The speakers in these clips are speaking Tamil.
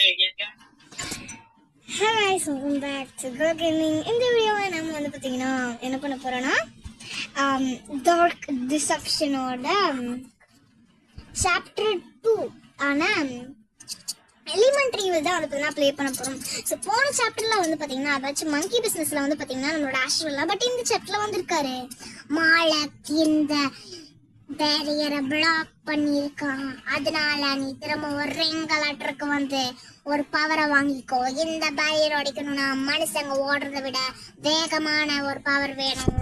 Hi guys, welcome back to Girl Gaming. இந்த வீடியோவில் நம்ம வந்து பார்த்தீங்கன்னா என்ன பண்ண போகிறோன்னா டார்க் டிசப்ஷனோட சாப்டர் 2 ஆனால் எலிமெண்ட்ரி தான் வந்து பார்த்தீங்கன்னா ப்ளே பண்ண போகிறோம். ஸோ போன சாப்டரில் வந்து பார்த்தீங்கன்னா அதாச்சும் மங்கி பிஸ்னஸில் வந்து பார்த்தீங்கன்னா நம்மளோட ஆஷ்வல்லாம், பட் இந்த சாப்டரில் வந்திருக்காரு மாலக் இந்த பேரியரை பிளாக் பண்ணியிருக்கான். அதனால நீ திரும்ப ஒரு ரிங்கலாட்டருக்கு வந்து ஒரு பவரை வாங்கிக்கோ. இந்த பேரியர் அடிக்கணும்னா மனுஷங்க ஓடுறதை விட வேகமான ஒரு பவர் வேணும்.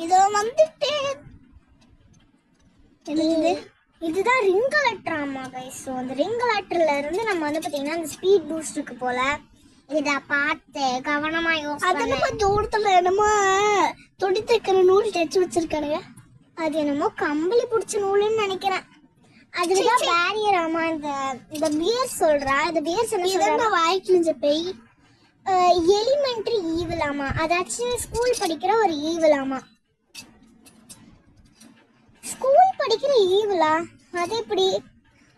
இதோ வந்துட்டு இதுதான் ரிங்கலாட்டர். ஆமா கைஸ், ஸோ அந்த ரிங்கலாட்டர்ல இருந்து நம்ம வந்து பார்த்தீங்கன்னா அந்த ஸ்பீட் பூஸ்ட் இருக்கு போல. இத பார்த்து கவனமா யோசிச்சு தூரத்துல என்னமோ தொடி தைக்கிற நூல் தைச்சு வச்சிருக்கானுங்க. அது என்னமோ கம்பளி பிடிச்ச நூலுன்னு நினைக்கிறேன். அதுதான் பேரியர். ஆமா, இந்த பியர் சொல்றா. இந்த பியர்ஸ் என்ன சொல்றா, வாய்க்கிழிஞ்ச பெய் எலிமெண்ட்ரி ஈவில். ஆமா, அதாச்சும் ஸ்கூல் படிக்கிற ஒரு ஈவில். ஆமா, ஸ்கூல் படிக்கிற ஈவிலா? அது எப்படி?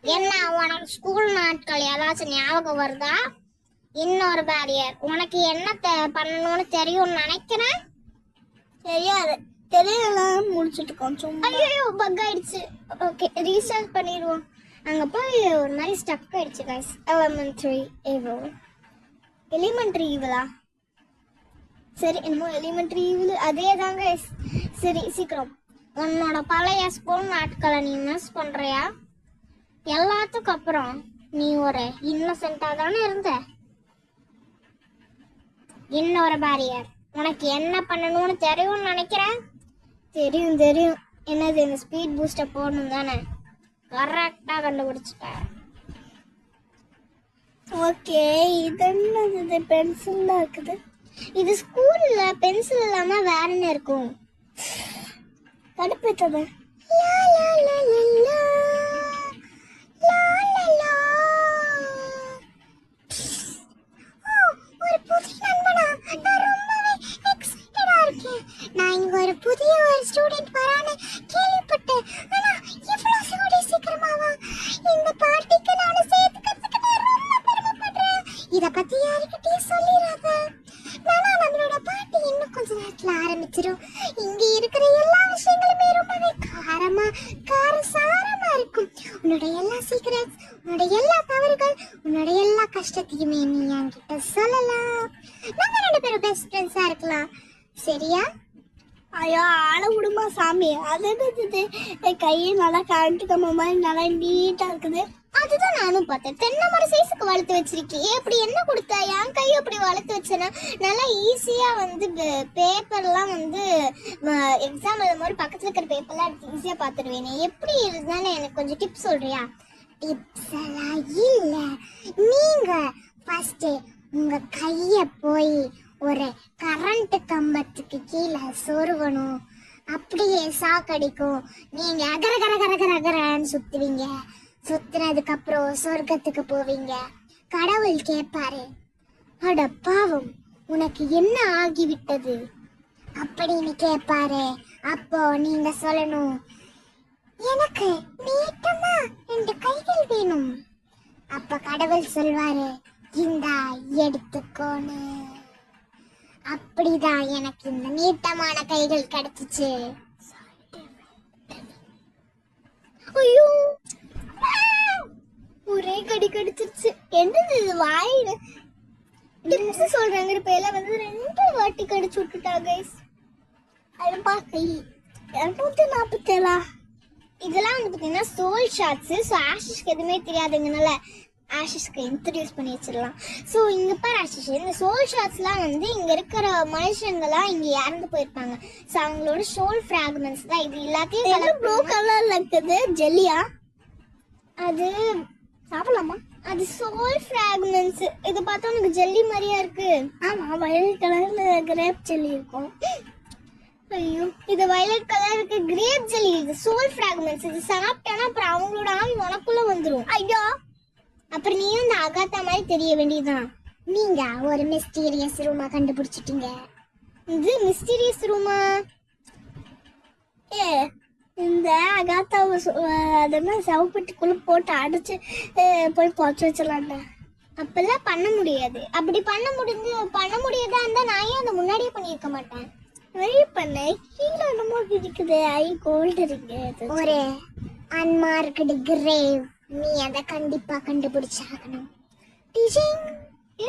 என்ன உனக்கு ஸ்கூல் நாட்கள் ஏதாச்சும் ஞாபகம் வருதா? இன்னொரு பேரியர் உனக்கு என்ன பண்ணணும்னு தெரியும்னு நினைக்கிறேன். தெரியாது, தெரியலாம் முடிச்சுட்டு கொஞ்சம். ஐயோ, பக் ஆயிடுச்சு. ஓகே, ரீஸ்டார்ட் பண்ணிடுவோம். அங்கே போய் ஒரு மாதிரி ஸ்டக் ஆயிடுச்சு கைஸ். எலிமெண்ட்ரி ஈவிலா? சரி, என்னமோ எலிமெண்ட்ரி ஈவில் அதே தான் கைஸ். சரி, சீக்கிரம் உன்னோட பழைய ஸ்கூல் நாட்களை நீ மிஸ் பண்றியா? எல்லாத்துக்கும் அப்புறம் நீ ஒரு இன்னசென்ட்டா தானே இருந்த. இன்னொரு பேரியர் உனக்கு என்ன பண்ணணும்னு தெரியும்னு நினைக்கிறேன். தெரியும் தெரியும். என்னது, இந்த ஸ்பீட் பூஸ்டர் போடணும் தானே? கரெக்டா கண்டுபிடிச்சிட்ட. ஓகே, இது என்னது? இது பென்சில் தான் இருக்குது. இது ஸ்கூல்ல பென்சில் இல்லாம வேற என்ன இருக்கும்? கடுப்பேத்தது. நான் இங்க ஒரு புதிய ஒரு ஸ்டூடெண்ட் வரானே கேள்விப்பட்டேன். ஆனா இவ்வளவு சீக்கிரமாவா? இந்த பார்ட்டிக்கு நான் சேர்த்துக்கிறதுக்கு நான் ரொம்ப பெருமைப்படுறேன். இத பத்தி யாருக்கிட்டையும் சொல்லிடாத. நானா நம்மளோட பார்ட்டி இன்னும் கொஞ்ச நேரத்துல ஆரம்பிச்சிடும். இங்க இருக்கிற எல்லா விஷயங்களுமே ரொம்பவே காரசாரமா இருக்கும். உன்னோட எல்லா சீக்ரெட்ஸ், உன்னோட எல்லா தவறுகள், உன்னோட எல்லா கஷ்டத்தையுமே நீ என்கிட்ட சொல்லலாம். நம்ம 2 பேரும் பெஸ்ட் ஃப்ரெண்ட்ஸா இருக்கலாம், சரியா? ஐயோ, ஆள விடுமா சாமி. அது கையை நல்லா கரண்ட்டுக்கம்ம மாதிரி நல்லா நீட்டா இருக்குது. அதுதான் நானும் பார்த்தேன். தென்னை மரம் சைஸுக்கு வளர்த்து வச்சிருக்கேன். எப்படி என்ன கொடுத்தா? என் கையை அப்படி வளர்த்து வச்சேன்னா நல்லா ஈஸியா வந்து பேப்பர்லாம் வந்து எக்ஸாம் எழுதும் போது பக்கத்துல இருக்கிற பேப்பர்லாம் எடுத்து ஈஸியா பார்த்துடுவேன். எப்படி இருந்தாலும் எனக்கு கொஞ்சம் டிப்ஸ் சொல்றியா? டிப்ஸ் எல்லாம் இல்ல, நீங்க ஃபர்ஸ்ட் உங்க கைய போய் ஒரு கரண்ட் கம்பத்துக்கு கீழே சொருகணும். அப்படியே சாக்கடிக்கும். நீங்க அகர கர கர கர கரன்னு சுத்துவீங்க. சுத்துனதுக்கு அப்புறம் சொர்க்கத்துக்கு போவீங்க. கடவுள் கேட்பாரு, அட பாவம், உனக்கு என்ன ஆகிவிட்டது அப்படின்னு கேட்பாரு. அப்போ நீங்க சொல்லணும், எனக்கு நீட்டமா 2 கைகள் வேணும். அப்ப கடவுள் சொல்வாரு, இந்தா எடுத்துக்கோன்னு. அப்படிதான் எனக்கு இந்த நீட்டமான கைகள் கிடைச்சிச்சு. ஐயோ, ஒரே கடி கடிச்சிருச்சு. என்னது இது? வாயில டிப்ஸ் சொல்றாங்க, இப்ப எல்லாம் வந்து 2 வாட்டி கடிச்சு விட்டுட்டா கைஸ். அதுப்பா கை 247. இதெல்லாம் வந்து பார்த்தீங்கன்னா சோல் ஷாட்ஸ். ஸோ ஆஷிஷ்க்கு எதுவுமே தெரியாதுங்கனால ஆஷிஷ்க்கு இன்ட்ரடியூஸ் பண்ணி வச்சிடலாம். ஸோ இங்கே பாரு ஆஷிஷ், இந்த சோல் ஷாட்ஸ்லாம் வந்து இங்கே இருக்கிற மனுஷங்களாம் இங்கே இறந்து போயிருப்பாங்க. ஸோ அவங்களோட சோல் ஃப்ராக்மெண்ட்ஸ் தான் இது. எல்லாத்தையும் ப்ளூ கலர்ல இருக்குது. ஜெல்லியா? அது சாப்பிடலாமா? அது சோல் ஃப்ராக்மெண்ட்ஸ். இது பார்த்தா உனக்கு ஜெல்லி மாதிரியா இருக்கு. ஆமா, வயலட் கலர்ல கிரேப் ஜெல்லி இருக்கும். ஐயோ, இது வயலட் கலர் இருக்கு கிரேப் ஜெல்லி. இது சோல் ஃப்ராக்மெண்ட்ஸ். இது சாப்பிட்டானா அப்புறம் அவங்களோட ஆவி உனக்குள்ள வந்துடும். ஐயோ, அப்புறம் நீயும் இந்த அகாத்தா மாதிரி தெரிய வேண்டியதுதான். நீங்க ஒரு மிஸ்டீரியஸ் ரூமா கண்டுபிடிச்சிட்டீங்க. இது மிஸ்டீரியஸ் ரூமா? இந்த அகாத்தாவை அதெல்லாம் சவப்பெட்டிக்குள்ள போட்டு அடைச்சு போய் பொச்சு வச்சிடலாம்டா. அப்பெல்லாம் பண்ண முடியாது. அப்படி பண்ண முடியாதா இருந்தா நான் ஏன் அதை முன்னாடியே பண்ணியிருக்க மாட்டேன். வெயிட் பண்ண கீழே என்னமோ இருக்குது. ஐ கோல்டு இருக்கு. ஒரு அன்மார்க்டு கிரேவ். நீ அதை கண்டிப்பா கண்டுபிடிச்சாகணும்.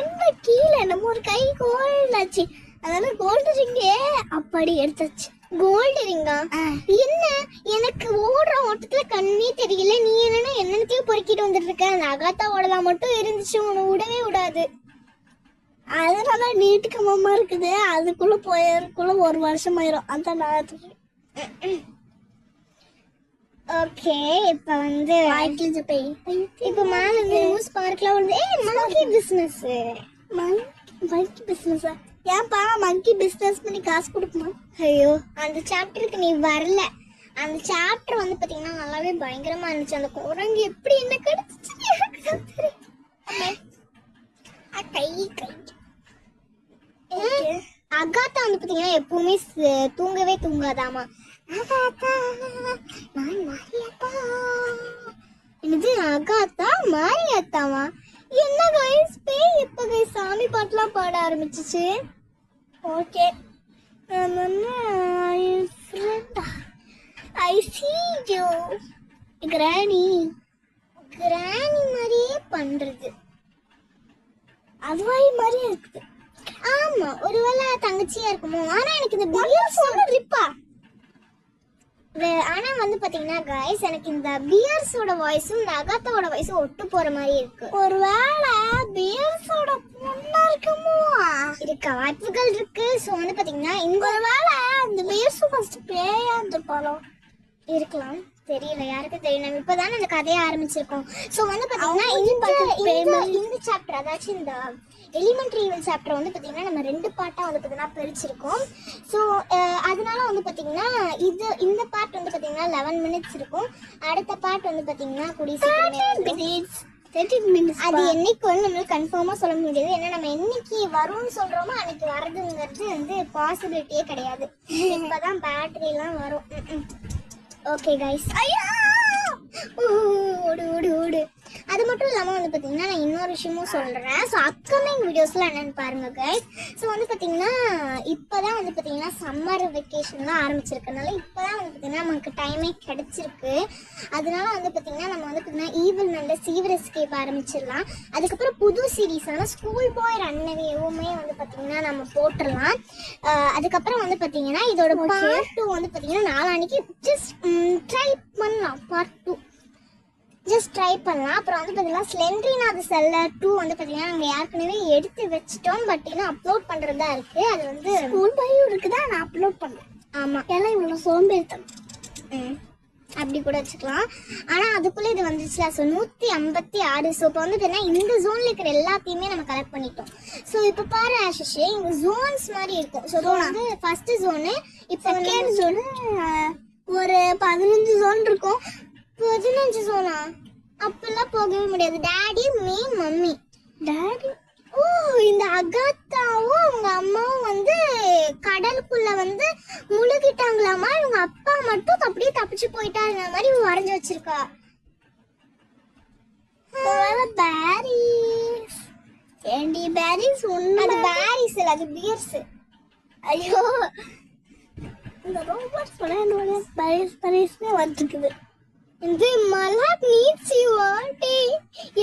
என்ன கீழே என்னமோ ஒரு கை கோல்டு ஆச்சு. அதனால கோல்டு ரிங்கே அப்படி எடுத்தாச்சு. கோல்டு ரிங்கா? என்ன எனக்கு ஓடுற ஓட்டத்துல கண்ணே தெரியல. நீ என்னத்தையும் பொறுக்கிட்டு வந்துட்டு இருக்க. அந்த அகாத்தாவோடலாம் மட்டும் இருந்துச்சு, உன்னை விடவே விடாது. அதனால நீட்டுக்கு மாமா இருக்குது. அதுக்குள்ள போயறதுக்குள்ள 1 வருஷம் ஆயிரும். அந்த நேரத்துக்கு ஓகே. இப்ப வந்து இப்ப மேல இருந்து நியூஸ் பார்க்கலாம் வருது. மங்கி பிசினஸ். மங்கி பிசினஸா? ஏன்பா மங்கி பிசினஸ் பண்ணி காசு கொடுக்குமா? ஐயோ, அந்த சாப்டருக்கு நீ வரல. அந்த சாப்டர் வந்து பாத்தீங்கன்னா நல்லாவே பயங்கரமா இருந்துச்சு. அந்த குரங்கு எப்படி என்ன கிடைச்சிச்சு அகாத்தா வந்து பாத்தீங்கன்னா எப்பவுமே தூங்கவே தூங்காதாமா. அகாத்தா நான் மாரியாத்தா. என்னது அகாத்தா மாரியாத்தாவா? என்ன கைஸ் பேய் எப்ப கைஸ் சாமி பாட்டுலாம் பாட ஆரம்பிச்சிச்சு? Okay, I sea you granny. Granny மாதிரியே பண்றது. அதுவாய் மாதிரியே இருக்குது. ஆமா, ஒருவேளை தங்கச்சியா இருக்குமோ. ஆனா எனக்கு இந்த பியர்ஸோட ரிப்பா. ஆனா வந்து பாத்தீங்கன்னா கைஸ் எனக்கு இந்த பியர்ஸோட வாய்ஸும் இந்த அகாத்தாவோட வாய்ஸும் ஒட்டு போற மாதிரி இருக்கு. ஒருவேளை பியர்ஸோட பொண்ணா இருக்குமோ? இருக்க வாய்ப்புகள் இருக்கு. சோ வந்து பாத்தீங்கன்னா இந்த ஒருவேளை இந்த பியர்ஸ் ஃபர்ஸ்ட் பேயா இருந்திருப்பாளோ? இருக்கலாம், தெரியல, யாருக்கு தெரியும். நம்ம இப்பதானே அந்த கதையை ஆரம்பிச்சிருக்கோம். சோ வந்து பாத்தீங்கன்னா இந்த சாப்டர், அதாச்சும் இந்த எலிமெண்டரி ஈவல் சாப்டர் வந்து பாத்தீங்கன்னா நம்ம 2 பார்ட்டா வந்து பாத்தீங்கன்னா பிரிச்சிருக்கோம். ஸோ அதனால வந்து பாத்தீங்கன்னா இந்த பார்ட் வந்து பாத்தீங்கன்னா 11 மினிட்ஸ் இருக்கும். அடுத்த பார்ட் வந்து பாத்தீங்கன்னா கூடிய அது என்னைக்கு வந்து நம்மளால கன்ஃபார்மா சொல்ல முடியாது. ஏன்னா நம்ம என்னைக்கு வரும்னு சொல்றோமோ அன்னைக்கு வரதுங்கிறது வந்து பாசிபிலிட்டியே கிடையாது. இப்பதான் பேட்டரி எல்லாம் வரும். ஓகே கைஸ், ஓடு ஓடு ஓடு. அது மட்டும் இல்லாமல் வந்து பார்த்தீங்கன்னா நான் இன்னொரு விஷயமும் சொல்கிறேன். ஸோ அப்கமிங் வீடியோஸ்லாம் என்னென்னு பாருங்கள் கைஸ். ஸோ வந்து பார்த்தீங்கன்னா இப்போ தான் வந்து பார்த்தீங்கன்னா சம்மர் வெக்கேஷன்லாம் ஆரம்பிச்சிருக்கனால இப்போ தான் வந்து பார்த்தீங்கன்னா நமக்கு டைமே கிடச்சிருக்கு. அதனால வந்து பார்த்தீங்கன்னா நம்ம வந்து பார்த்தீங்கன்னா ஈவில் நல்ல சீவர் எஸ்கேப் ஆரம்பிச்சிடலாம். அதுக்கப்புறம் புது சீரீஸான ஸ்கூல் பாய் ரன்னவேவுமே வந்து பார்த்தீங்கன்னா நம்ம போட்டுடலாம். அதுக்கப்புறம் வந்து பார்த்தீங்கன்னா இதோட பார்ட் 2 வந்து பார்த்தீங்கன்னா நாளான்னைக்கு ஜஸ்ட் ட்ரை பண்ணலாம். பார்ட் 2 ஜஸ்ட் ட்ரை பண்ணலாம். அப்புறம் வந்து பார்த்தீங்கன்னா ஸ்லெண்ட்ரினா தி செல்லர் 2 வந்து பார்த்தீங்கன்னா நாங்கள் ஏற்கனவே எடுத்து வச்சிட்டோம். பட் இன்னும் அப்லோட் பண்ணுறதா இருக்குது. அது வந்து ஸ்கூல் பையும் இருக்குதா, நான் அப்லோட் பண்ணேன். ஆமாம், ஏன்னா இவ்வளோ சோம்பேறித்தனம். அப்படி கூட வச்சுக்கலாம். ஆனால் அதுக்குள்ளே இது வந்துச்சுல. ஸோ 156. ஸோ இப்போ வந்து பார்த்தீங்கன்னா இந்த ஜோனில் இருக்கிற எல்லாத்தையுமே நம்ம கலெக்ட் பண்ணிட்டோம். ஸோ இப்போ பாரு ஆஷிஷ், இங்கே ஜோன்ஸ் மாதிரி இருக்கும். ஸோ வந்து ஃபர்ஸ்ட் ஜோனு, இப்போ செகண்ட் ஜோனு ஒரு 15 ஜோன் இருக்கும். 15 ஜோனா? அப்பெல்லாம் போகவே முடியாது. Daddy, me, mummy. டேடி, ஓ, இந்த அகாத்தாவும் அவங்க அம்மாவும் வந்து கடலுக்குள்ள வந்து முழுகிட்டாங்களாமா. இவங்க அப்பா மட்டும் அப்படியே தப்பிச்சு போயிட்டாருங்க மாதிரி வரைஞ்சு வச்சிருக்கா. பேரிஸ் ஏண்டி பேரிஸ் ஒன்று? அது பேரிஸ் இல்லை, அது பியர்ஸ். ஐயோ, இந்த ரோபோட்ஸ் படம் பேரிஸ்னே வந்துருக்குது. இந்த மலாக் நீட்ஸ் யூ. டேய்,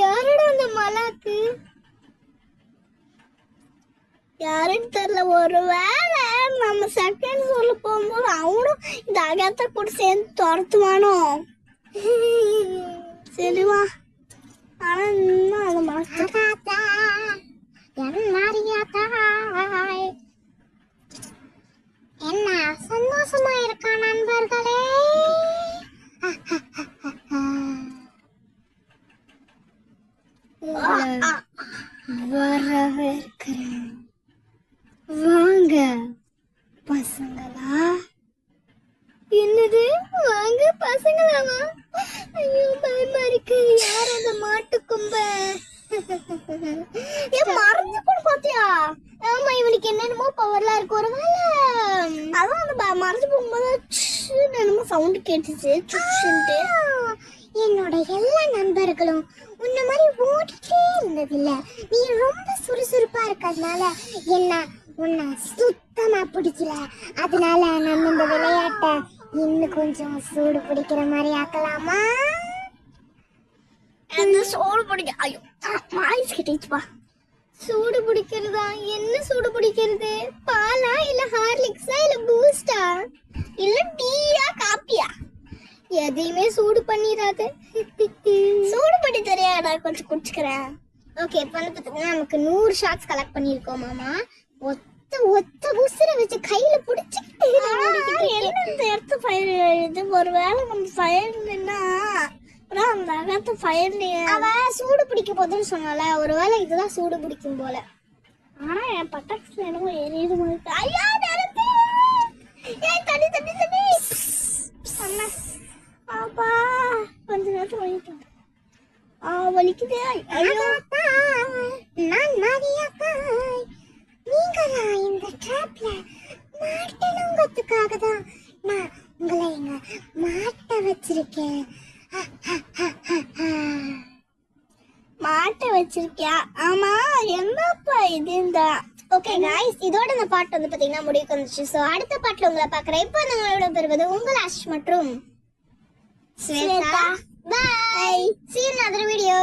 யாரோட அந்த மலாக்கு? யாருன்னு தெரியல. ஒருவேளை நம்ம செகண்ட் சொல்ல போகும்போது அவனும் இந்த அகாத்தா கூட சேர்ந்து துரத்துவானோ? சரிவா, ஆனா இன்னும் அதை அகாத்தா என் மாரியாத்தா என்ன சந்தோஷமா இருக்கா நண்பர்களே? வரவேற்கிறேன். வாங்க பசங்களா. என்னது வாங்க பசங்களாவா? ஐயோ பயமா இருக்கு. யார் அந்த மாட்டு கொம்ப? மறைஞ்சு கூட பாத்தியா? ஆமா, இவனுக்கு என்னென்னமோ பவர்லாம் இருக்கு. ஒருவேளை அதான் அந்த மறைஞ்சு போகும்போது என்னமோ சவுண்ட் கேட்டுச்சு சுஷ்ன்ட்டு. என்னோட எல்லா நண்பர்களும் உன்ன மாதிரி ஓடிட்டே இருந்ததில்ல. நீ ரொம்ப சுறுசுறுப்பா இருக்கிறதுனால உன்னை சுத்தமா பிடிக்கல. அதனால நம்ம இந்த விளையாட்டை இன்னும் கொஞ்சம் சூடு பிடிக்கிற மாதிரி ஆக்கலாமா? அந்த சூடு பிடிக்க ஐயோ வாய்ஸ் கிட்டேச்சுப்பா. சூடு பிடிக்கிறதா? என்ன சூடு பிடிக்கிறது? பாலா இல்ல ஹார்லிக்ஸா இல்ல பூஸ்டா இல்ல டீயா காப்பியா? எதையுமே சூடு பண்ணிடாது. சூடு பண்ணி தெரியாடா, கொஞ்சம் குடிச்சுக்கிறேன். ஓகே, இப்போ வந்து பார்த்தீங்கன்னா நமக்கு 100 ஷார்ட்ஸ் கலெக்ட் பண்ணியிருக்கோம் மாமா. ஒத்த உசுரை வச்சு கையில பிடிச்சிக்கிட்டு என்ன இந்த இடத்து ஃபயர் எழுது. ஒருவேளை நம்ம ஃபயர்னா அப்புறம் அந்த அகத்து ஃபயர் அவ சூடு பிடிக்க போதுன்னு சொன்னால, ஒருவேளை இதுதான் சூடு பிடிக்கும் போல. ஆனா என் பட்டாக்ஸ்ல என்னமோ எரியுது மாதிரி. ஐயா நெருப்பு! ஏய் தண்ணி தண்ணி தண்ணி! அம்மா அப்பா கொஞ்ச நேரத்துல வலிக்குது. வலிக்குதே. ஐயோ நான் மாரியாக்காய். நீங்களா இந்த ட்ராப்ல மாட்டணுங்கிறதுக்காக தான் நான் உங்களை இங்க மாட்ட வச்சிருக்கேன். மாட்ட வச்சிருக்கியா? ஆமா, என்னப்பா இது? இந்த ஓகே गाइस, இதோட இந்த பாட்டு வந்து பாத்தீங்கன்னா முடிவுக்கு வந்துச்சு. சோ அடுத்த பாட்டுல உங்களை பார்க்கறேன். இப்போ உங்களோட பெறுவது உங்கள் ஆஷ் மற்றும் Shweta. Bye. See you in another video.